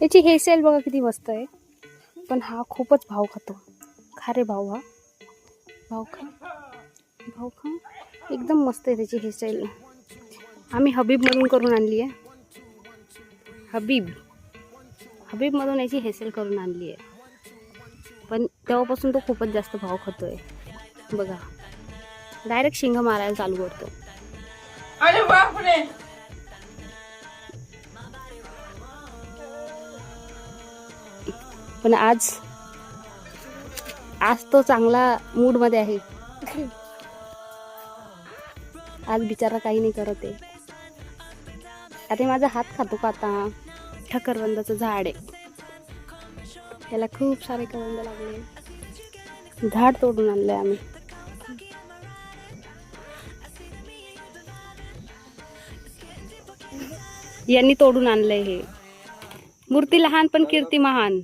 याची हेअरस्टाईल बघा किती मस्त आहे, पण हा खूपच भाव खातो. खा रे भाऊ, हा भाऊ खा, भाऊ खा. एकदम मस्त आहे त्याची हेअरस्टाईल. आम्ही हबीबमधून करून आणली आहे. हबीबमधून याची हेअरस्टाईल करून आणली आहे, पण तेव्हापासून तो खूपच जास्त भाव खातोय. बघा, डायरेक्ट शिंग मारायला चालू करतो. अरे बापरे. पण आज तो चांगला मूड मध्ये आहे. आज बिचारा काही नाही करत आहे. अरे माझा हात खातो का आता? ठकरवंदाचं झाड आहे, त्याला खूप सारे करवंद लागले. झाड तोडून आणलंय आम्ही. यांनी तोडून आणलंय हे. मूर्ती लहान पण कीर्ती महान.